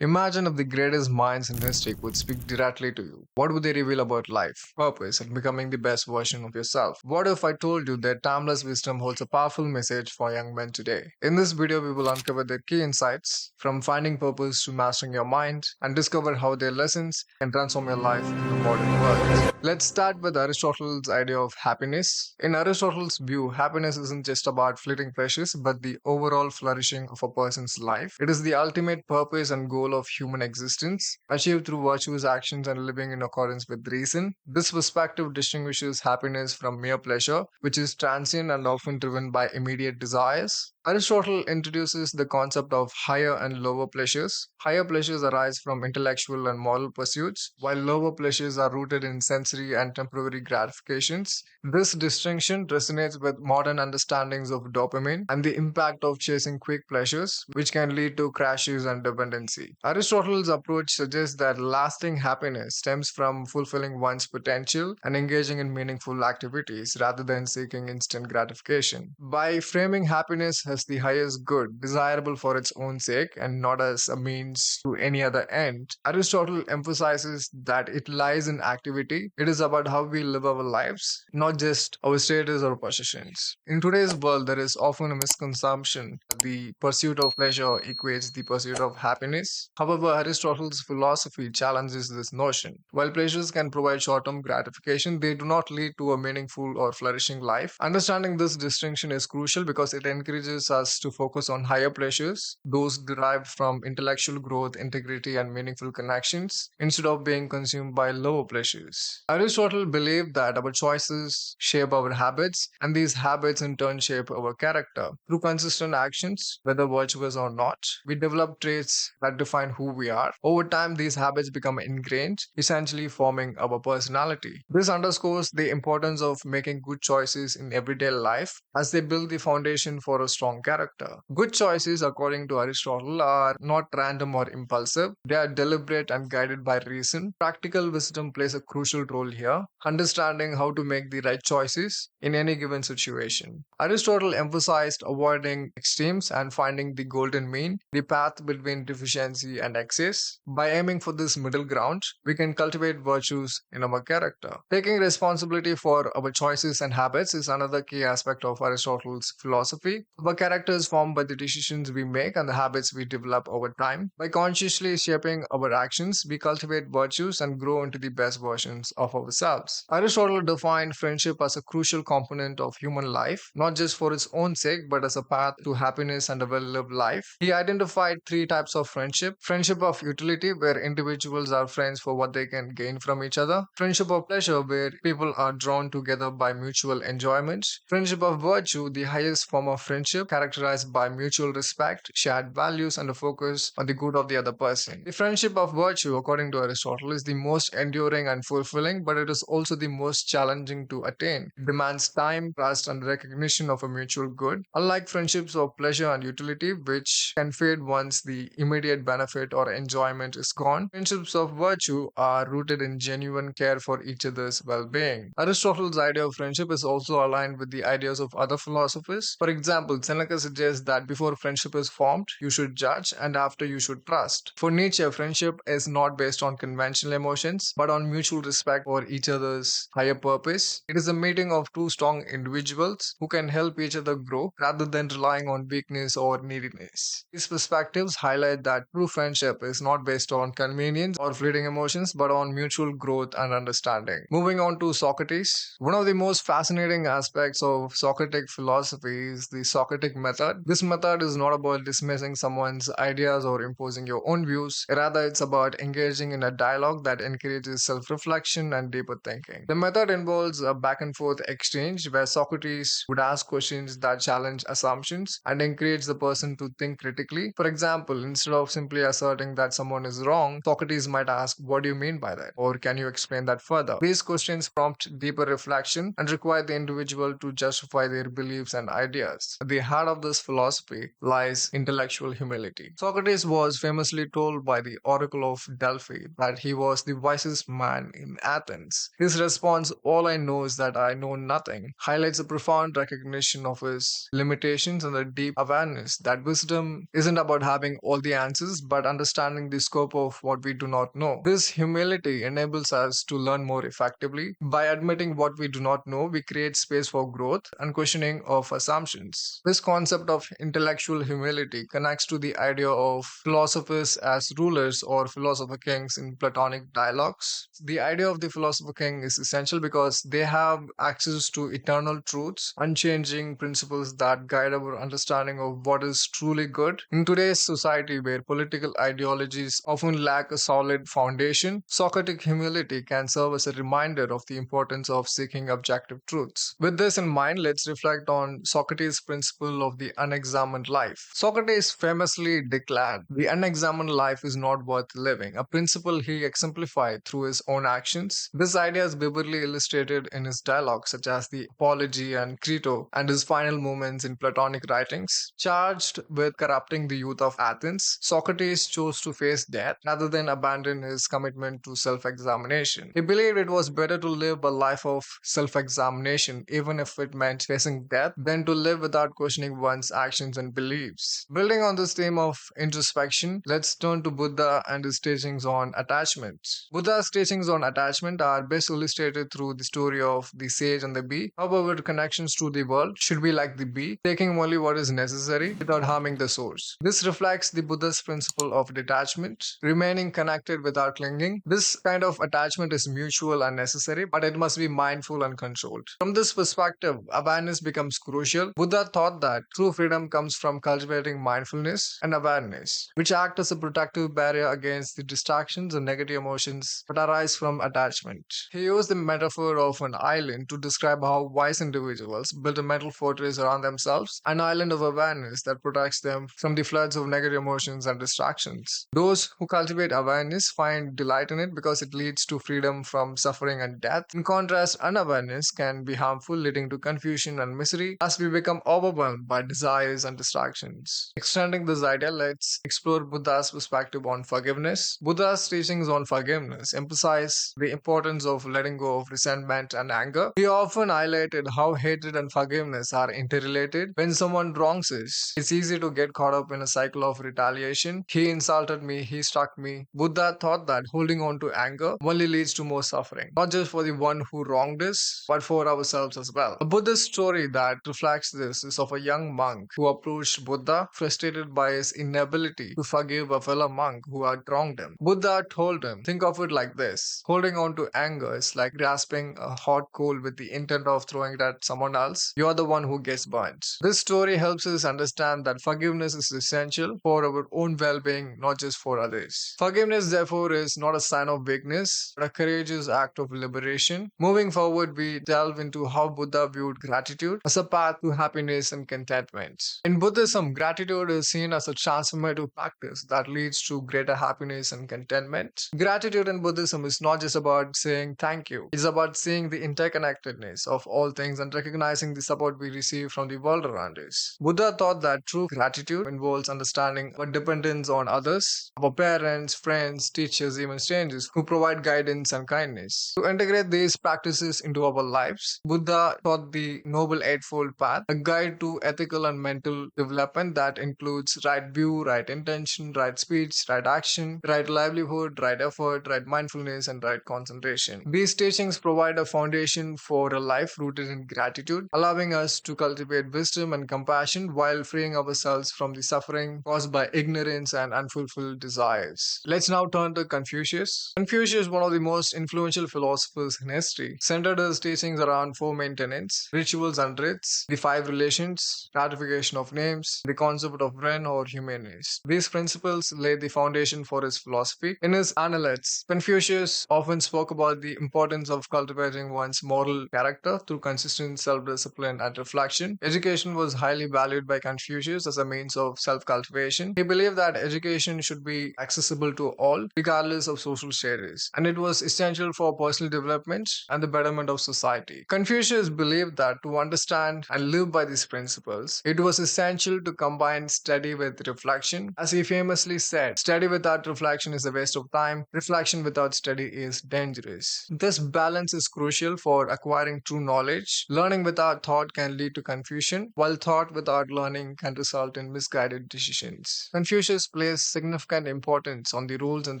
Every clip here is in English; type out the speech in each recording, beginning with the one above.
Imagine if the greatest minds in history could speak directly to you. What would they reveal about life, purpose, and becoming the best version of yourself? What if I told you that timeless wisdom holds a powerful message for young men today? In this video, we will uncover their key insights from finding purpose to mastering your mind and discover how their lessons can transform your life in the modern world. Let's start with Aristotle's idea of happiness. In Aristotle's view, happiness isn't just about fleeting pleasures, but the overall flourishing of a person's life. It is the ultimate purpose and goal of human existence, achieved through virtuous actions and living in accordance with reason. This perspective distinguishes happiness from mere pleasure, which is transient and often driven by immediate desires. Aristotle introduces the concept of higher and lower pleasures. Higher pleasures arise from intellectual and moral pursuits, while lower pleasures are rooted in sensory and temporary gratifications. This distinction resonates with modern understandings of dopamine and the impact of chasing quick pleasures, which can lead to crashes and dependency. Aristotle's approach suggests that lasting happiness stems from fulfilling one's potential and engaging in meaningful activities rather than seeking instant gratification. By framing happiness as the highest good, desirable for its own sake and not as a means to any other end, Aristotle emphasizes that it lies in activity. It is about how we live our lives, not just our status or possessions. In today's world, there is often a misconception that the pursuit of pleasure equates the pursuit of happiness. However, Aristotle's philosophy challenges this notion. While pleasures can provide short term gratification, they do not lead to a meaningful or flourishing life. Understanding this distinction is crucial because it encourages us to focus on higher pleasures, those derived from intellectual growth, integrity, and meaningful connections, instead of being consumed by lower pleasures. Aristotle believed that our choices shape our habits, and these habits in turn shape our character. Through consistent actions, whether virtuous or not, we develop traits that define who we are. Over time, these habits become ingrained, essentially forming our personality. This underscores the importance of making good choices in everyday life as they build the foundation for a strong character. Good choices, according to Aristotle, are not random or impulsive. They are deliberate and guided by reason. Practical wisdom plays a crucial role here, understanding how to make the right choices in any given situation. Aristotle emphasized avoiding extremes and finding the golden mean, the path between deficiency and excess. By aiming for this middle ground, we can cultivate virtues in our character. Taking responsibility for our choices and habits is another key aspect of Aristotle's philosophy. Our character is formed by the decisions we make and the habits we develop over time. By consciously shaping our actions, we cultivate virtues and grow into the best versions of ourselves. Aristotle defined friendship as a crucial component of human life, not just for its own sake, but as a path to happiness and a well lived life. He identified three types of friendship: friendship of utility, where individuals are friends for what they can gain from each other; friendship of pleasure, where people are drawn together by mutual enjoyment; friendship of virtue, the highest form of friendship, characterized by mutual respect, shared values, and a focus on the good of the other person. The friendship of virtue, according to Aristotle, is the most enduring and fulfilling, but it is also the most challenging to attain. It demands time, trust, and recognition of a mutual good. Unlike friendships of pleasure and utility, which can fade once the immediate benefit or enjoyment is gone, friendships of virtue are rooted in genuine care for each other's well being. Aristotle's idea of friendship is also aligned with the ideas of other philosophers. For example, Seneca suggests that before friendship is formed, you should judge, and after you should trust. For Nietzsche, friendship is not based on conventional emotions, but on mutual respect for each other's higher purpose. It is a meeting of two strong individuals who can help each other grow rather than relying on weakness or neediness. These perspectives highlight that true friendship is not based on convenience or fleeting emotions, but on mutual growth and understanding. Moving on to Socrates, one of the most fascinating aspects of Socratic philosophy is the Socratic method. This method is not about dismissing someone's ideas or imposing your own views. Rather, it's about engaging in a dialogue that encourages self reflection and deeper thinking. The method involves a back and forth exchange where Socrates would ask questions that challenge assumptions and encourage the person to think critically. For example, instead of simply asserting that someone is wrong, Socrates might ask, "What do you mean by that?" Or, "Can you explain that further?" These questions prompt deeper reflection and require the individual to justify their beliefs and ideas. The heart of this philosophy lies intellectual humility. Socrates was famously told by the oracle of Delphi that he was the wisest man in Athens. His response, "All I know is that I know nothing," highlights a profound recognition of his limitations and a deep awareness that wisdom isn't about having all the answers but understanding the scope of what we do not know. This humility enables us to learn more effectively. By admitting what we do not know, we create space for growth and questioning of assumptions. This concept of intellectual humility connects to the idea of philosophers as rulers or philosopher kings in Platonic dialogues. The idea of the philosopher king is essential because they have access to eternal truths, unchanging principles that guide our understanding of what is truly good. In today's society, where political ideologies often lack a solid foundation, Socratic humility can serve as a reminder of the importance of seeking objective truths. With this in mind, let's reflect on Socrates' principle of the unexamined life. Socrates famously declared, "The unexamined life is not worth living," a principle he exemplified through his own actions. This idea is vividly illustrated in his dialogues, such as the Apology and Crito, and his final moments in Platonic writings. Charged with corrupting the youth of Athens, Socrates chose to face death rather than abandon his commitment to self examination. He believed it was better to live a life of self examination, even if it meant facing death, than to live without questioning one's actions and beliefs. Building on this theme of introspection, let's turn to Buddha and his teachings on attachment. Buddha's teachings on attachment are best illustrated through the story of the sage and the bee. However, connections to the world should be like the bee, taking only what is necessary without harming the source. This reflects the Buddha's principle of detachment, remaining connected without clinging. This kind of attachment is mutual and necessary, but it must be mindful and controlled. From this perspective, awareness becomes crucial. Buddha thought that true freedom comes from cultivating mindfulness and awareness, which act as a protective barrier against the distractions and negative emotions that arise from attachment. He used the metaphor of an island to describe how wise individuals build a mental fortress around themselves, an island of awareness that protects them from the floods of negative emotions and distractions. Those who cultivate awareness find delight in it because it leads to freedom from suffering and death. In contrast, unawareness can be harmful, leading to confusion and misery as we become overwhelmed by desires and distractions. Extending this idea, let's explore Buddha's perspective on forgiveness. Buddha's teachings on forgiveness emphasize the importance of letting go of resentment and anger. He often highlighted how hatred and forgiveness are interrelated. When someone wrongs us, it's easy to get caught up in a cycle of retaliation. He insulted me, he struck me. Buddha thought that holding on to anger only leads to more suffering, not just for the one who wronged us, but for ourselves as well. A Buddhist story that reflects this is of a young monk who approached Buddha, frustrated by his inability to forgive a fellow monk who had wronged him. Buddha told him, "Think of it like this. Holding on to anger is like grasping a hot coal with the intent of throwing it at someone else. You're the one who gets burnt." This story helps us understand that forgiveness is essential for our own well being, not just for others. Forgiveness, therefore, is not a sign of weakness, but a courageous act of liberation. Moving forward, we delve into how Buddha viewed gratitude as a path to happiness and contentment. In Buddhism, gratitude is seen as a transformative practice that leads to greater happiness and contentment. Gratitude in Buddhism is not just about saying thank you, it's about seeing the interconnectedness of all things and recognizing the support we receive from the world around us. Buddha thought that true gratitude involves understanding our dependence on others, our parents, friends, teachers, even strangers who provide guidance and kindness. To integrate these practices into our lives, Buddha taught the Noble Eightfold Path, a guide to ethical and mental development that includes right view, right intention, right speech, right action, right livelihood, right effort, right mindfulness, and right concentration. These teachings provide a foundation for a life rooted in gratitude, allowing us to cultivate wisdom and compassion while freeing ourselves from the suffering caused by ignorance and unfulfilled desires. Let's now turn to Confucius. Confucius, one of the most influential philosophers in history, centered his teachings around four main tenets: rituals and rites, the five relations, ratification of names, the concept of Ren or humanist. These principles laid the foundation for his philosophy. In his Analects, Confucius often spoke about the importance of cultivating one's moral character through consistent self-discipline and reflection. Education was highly valued by Confucius as a means of self-cultivation. He believed that education should be accessible to all, regardless of social status, and it was essential for personal development and the betterment of society. Confucius believed that to understand and live by these principles, principles, it was essential to combine study with reflection. As he famously said, study without reflection is a waste of time, reflection without study is dangerous. This balance is crucial for acquiring true knowledge. Learning without thought can lead to confusion, while thought without learning can result in misguided decisions. Confucius placed significant importance on the rules and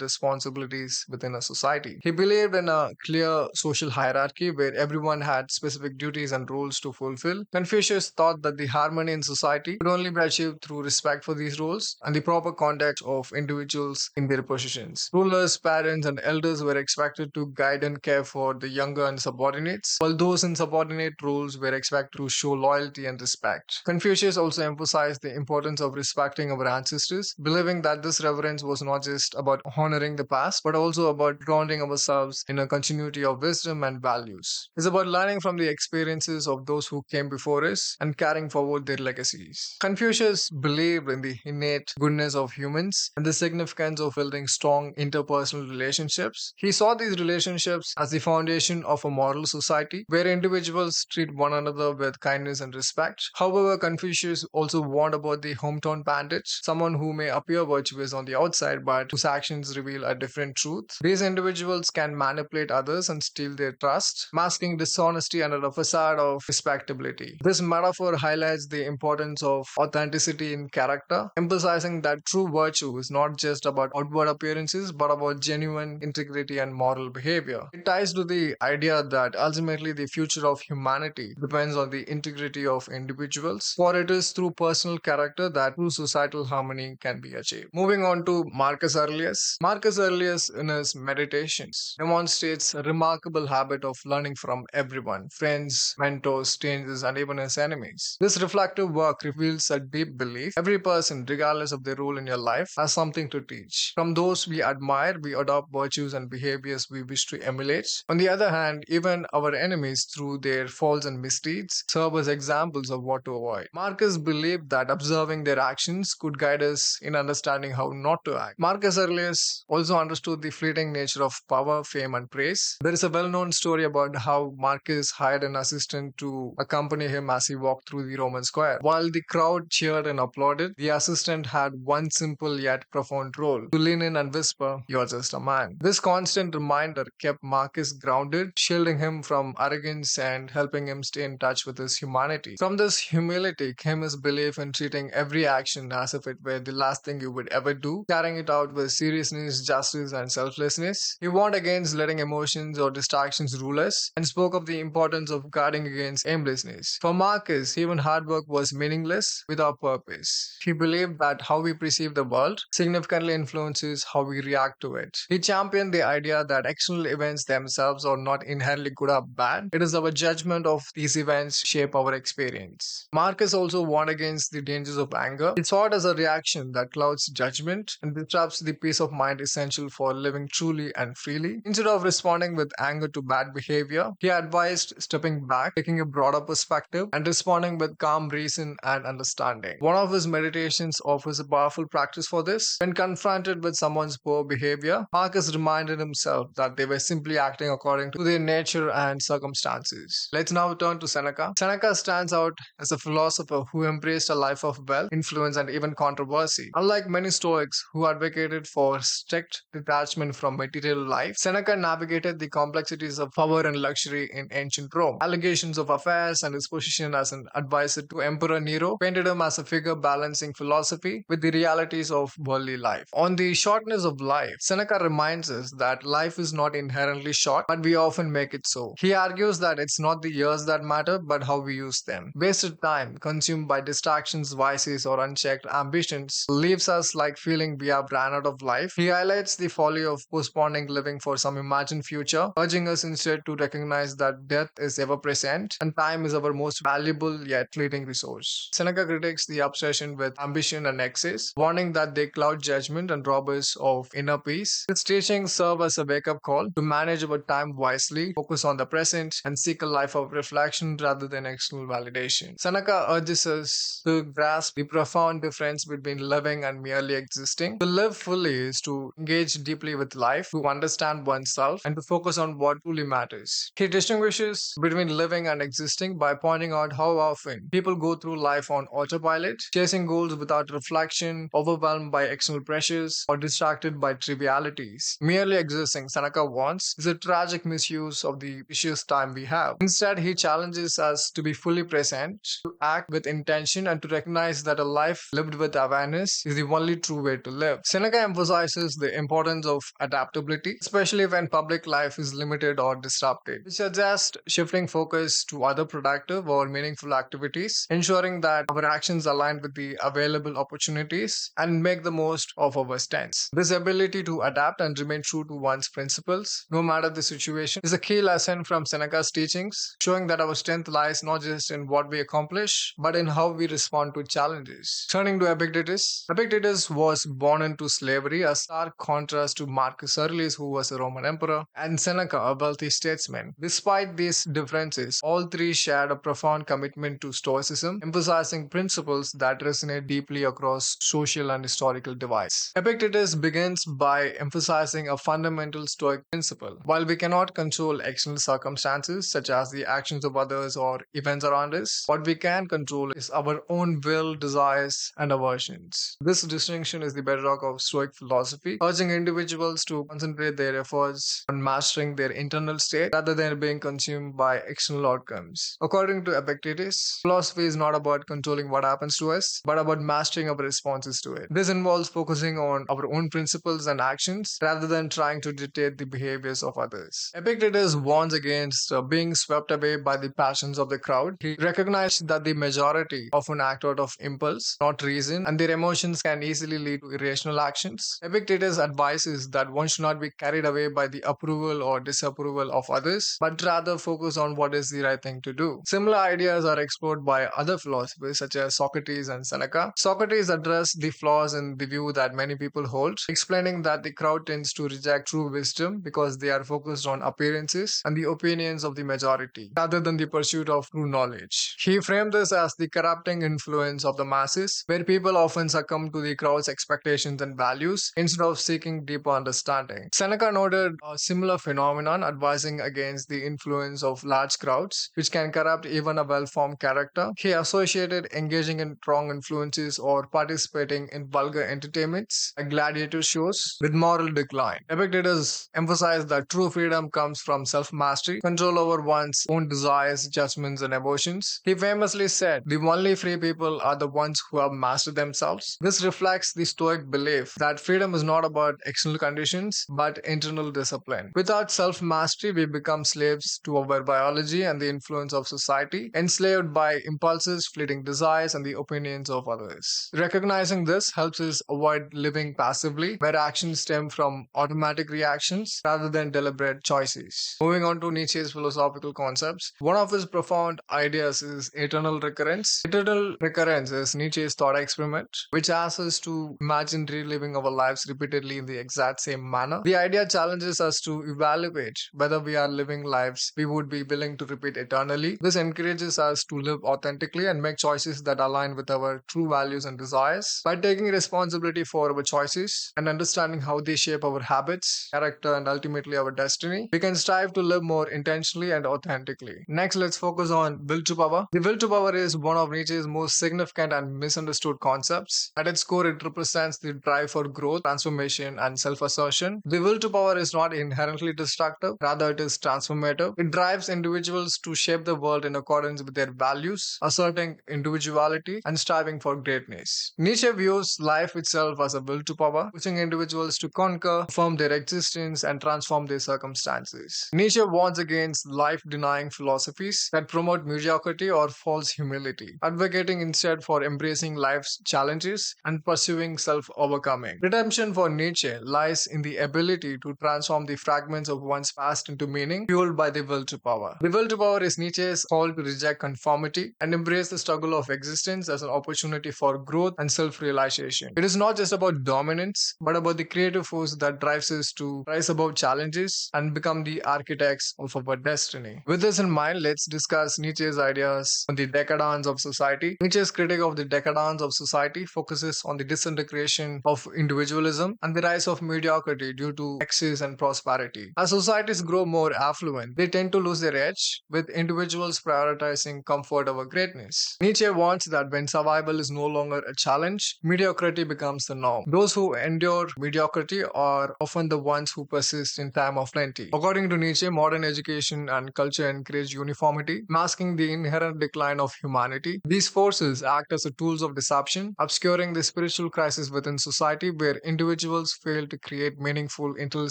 responsibilities within a society. He believed in a clear social hierarchy where everyone had specific duties and roles to fulfill. Confucius thought that the harmony in society could only be achieved through respect for these roles and the proper conduct of individuals in their positions. Rulers, parents, and elders were expected to guide and care for the younger and subordinates, while those in subordinate roles were expected to show loyalty and respect. Confucius also emphasized the importance of respecting our ancestors, believing that this reverence was not just about honoring the past, but also about grounding ourselves in a continuity of wisdom and values. It's about learning from the experiences of those who came before us and carrying forward their legacies. Confucius believed in the innate goodness of humans and the significance of building strong interpersonal relationships. He saw these relationships as the foundation of a moral society where individuals treat one another with kindness and respect. However, Confucius also warned about the hometown bandits, someone who may appear virtuous on the outside but whose actions reveal a different truth. These individuals can manipulate others and steal their trust, masking dishonesty under a facade of respectability. This metaphor highlights the importance of authenticity in character, emphasizing that true virtue is not just about outward appearances but about genuine integrity and moral behavior. It ties to the idea that ultimately the future of humanity depends on the integrity of individuals, for it is through personal character that true societal harmony can be achieved. Moving on to Marcus Aurelius. Marcus Aurelius, in his Meditations, demonstrates a remarkable habit of learning from everyone, friends, mentors, strangers, and even his enemies. This reflective work reveals a deep belief every person, regardless of their role in your life, has something to teach. From those we admire, we adopt virtues and behaviors we wish to emulate. On the other hand, even our enemies, through their faults and misdeeds, serve as examples of what to avoid. Marcus believed that observing their actions could guide us in understanding how not to act. Marcus Aurelius also understood the fleeting nature of power, fame, and praise. There is a well known story about how Marcus hired an assistant to accompany him as he walked through the Roman square. While the crowd cheered and applauded, the assistant had one simple yet profound role: to lean in and whisper, "You're just a man." This constant reminder kept Marcus grounded, shielding him from arrogance and helping him stay in touch with his humanity. From this humility came his belief in treating every action as if it were the last thing you would ever do, carrying it out with seriousness, justice, and selflessness. He warned against letting emotions or distractions rule us and spoke of the importance of guarding against aimlessness. For Marcus, even hard work was meaningless without purpose. He believed that how we perceive the world significantly influences how we react to it. He championed the idea that external events themselves are not inherently good or bad. It is our judgment of these events shape our experience. Marcus also warned against the dangers of anger. He saw it as a reaction that clouds judgment and disrupts the peace of mind essential for living truly and freely. Instead of responding with anger to bad behavior, he advised stepping back, taking a broader perspective, and responding with calm reason and understanding. One of his meditations offers a powerful practice for this. When confronted with someone's poor behavior, Marcus reminded himself that they were simply acting according to their nature and circumstances. Let's now turn to Seneca. Seneca stands out as a philosopher who embraced a life of wealth, influence, and even controversy. Unlike many Stoics who advocated for strict detachment from material life, Seneca navigated the complexities of power and luxury in ancient Rome. Allegations of affairs and his position as an advisor to Emperor Nero painted him as a figure balancing philosophy with the realities of worldly life. On the shortness of life, Seneca reminds us that life is not inherently short, but we often make it so. He argues that it's not the years that matter, but how we use them. Wasted time, consumed by distractions, vices, or unchecked ambitions, leaves us like feeling we have ran out of life. He highlights the folly of postponing living for some imagined future, urging us instead to recognize that death is ever present and time is our most valuable yet fleeting resource. Seneca critiques the obsession with ambition and excess, warning that they cloud judgment and rob us of inner peace. His teachings serve as a wake-up call to manage our time wisely, focus on the present, and seek a life of reflection rather than external validation. Seneca urges us to grasp the profound difference between living and merely existing. To live fully is to engage deeply with life, to understand oneself, and to focus on what truly matters. He distinguishes between living and existing by pointing out how often People go through life on autopilot, chasing goals without reflection, overwhelmed by external pressures, or distracted by trivialities. Merely existing, Seneca warns, is a tragic misuse of the precious time we have. Instead, he challenges us to be fully present, to act with intention, and to recognize that a life lived with awareness is the only true way to live. Seneca emphasizes the importance of adaptability, especially when public life is limited or disrupted, which suggests shifting focus to other productive or meaningful activities, ensuring that our actions align with the available opportunities and make the most of our strengths. This ability to adapt and remain true to one's principles, no matter the situation, is a key lesson from Seneca's teachings, showing that our strength lies not just in what we accomplish, but in how we respond to challenges. Turning to Epictetus, Epictetus was born into slavery, a stark contrast to Marcus Aurelius, who was a Roman emperor, and Seneca, a wealthy statesman. Despite these differences, all three shared a profound commitment to Stoicism, emphasizing principles that resonate deeply across social and historical divides. Epictetus begins by emphasizing a fundamental Stoic principle. While we cannot control external circumstances, such as the actions of others or events around us, what we can control is our own will, desires, and aversions. This distinction is the bedrock of Stoic philosophy, urging individuals to concentrate their efforts on mastering their internal state rather than being consumed by external outcomes. According to Epictetus, philosophy is not about controlling what happens to us, but about mastering our responses to it. This involves focusing on our own principles and actions rather than trying to dictate the behaviors of others. Epictetus warns against being swept away by the passions of the crowd. He recognized that the majority often act out of impulse, not reason, and their emotions can easily lead to irrational actions. Epictetus advises that one should not be carried away by the approval or disapproval of others, but rather focus on what is the right thing to do. Similar ideas are explored by other philosophers such as Socrates and Seneca. Socrates addressed the flaws in the view that many people hold, explaining that the crowd tends to reject true wisdom because they are focused on appearances and the opinions of the majority, rather than the pursuit of true knowledge. He framed this as the corrupting influence of the masses, where people often succumb to the crowd's expectations and values instead of seeking deeper understanding. Seneca noted a similar phenomenon, advising against the influence of large crowds, which can corrupt even a well-formed character. He associated engaging in wrong influences or participating in vulgar entertainments like gladiator shows with moral decline. Epictetus emphasized that true freedom comes from self-mastery, control over one's own desires, judgments, and emotions. He famously said, "The only free people are the ones who have mastered themselves." This reflects the Stoic belief that freedom is not about external conditions, but internal discipline. Without self-mastery, we become slaves to our biology and the influence of society, enslaved by impulses, fleeting desires, and the opinions of others. Recognizing this helps us avoid living passively, where actions stem from automatic reactions rather than deliberate choices. Moving on to Nietzsche's philosophical concepts, one of his profound ideas is eternal recurrence. Eternal recurrence is Nietzsche's thought experiment, which asks us to imagine reliving our lives repeatedly in the exact same manner. The idea challenges us to evaluate whether we are living lives we would be willing to repeat eternally. This encourages us to live authentically and make choices that align with our true values and desires. By taking responsibility for our choices and understanding how they shape our habits, character, and ultimately our destiny, we can strive to live more intentionally and authentically. Next, let's focus on will to power. The will to power is one of Nietzsche's most significant and misunderstood concepts. At its core, it represents the drive for growth, transformation, and self-assertion. The will to power is not inherently destructive, rather it is transformative. It drives individuals to shape the world in accordance with their values, asserting individuality and striving for greatness. Nietzsche views life itself as a will to power, pushing individuals to conquer, affirm their existence, and transform their circumstances. Nietzsche warns against life-denying philosophies that promote mediocrity or false humility, advocating instead for embracing life's challenges and pursuing self-overcoming. Redemption for Nietzsche lies in the ability to transform the fragments of one's past into meaning, fueled by the will to power. The will to power is Nietzsche's call to reject conformity and embrace the struggle of existence as an opportunity for growth and self-realization. It is not just about dominance, but about the creative force that drives us to rise above challenges and become the architects of our destiny. With this in mind, let's discuss Nietzsche's ideas on the decadence of society. Nietzsche's critique of the decadence of society focuses on the disintegration of individualism and the rise of mediocrity due to excess and prosperity. As societies grow more affluent, they tend to lose their edge, with individuals prioritizing comfort over our greatness. Nietzsche warns that when survival is no longer a challenge, mediocrity becomes the norm. Those who endure mediocrity are often the ones who persist in time of plenty. According to Nietzsche, modern education and culture encourage uniformity, masking the inherent decline of humanity. These forces act as tools of deception, obscuring the spiritual crisis within society where individuals fail to create meaningful internal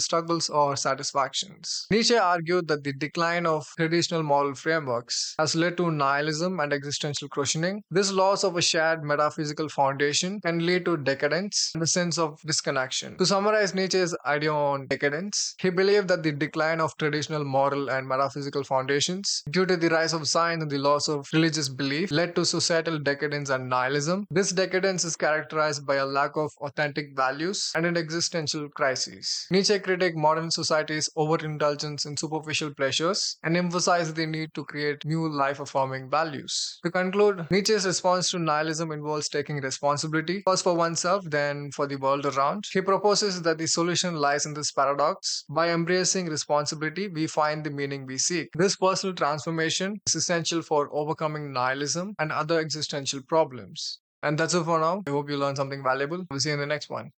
struggles or satisfactions. Nietzsche argued that the decline of traditional moral frameworks has led to nihilism and existential questioning. This loss of a shared metaphysical foundation can lead to decadence and a sense of disconnection. To summarize Nietzsche's idea on decadence, he believed that the decline of traditional moral and metaphysical foundations due to the rise of science and the loss of religious belief led to societal decadence and nihilism. This decadence is characterized by a lack of authentic values and an existential crisis. Nietzsche critiqued modern society's overindulgence in superficial pleasures and emphasized the need to create new life affirming values. To conclude, Nietzsche's response to nihilism involves taking responsibility, first for oneself, then for the world around. He proposes that the solution lies in this paradox. By embracing responsibility, we find the meaning we seek. This personal transformation is essential for overcoming nihilism and other existential problems. And that's it for now. I hope you learned something valuable. We'll see you in the next one.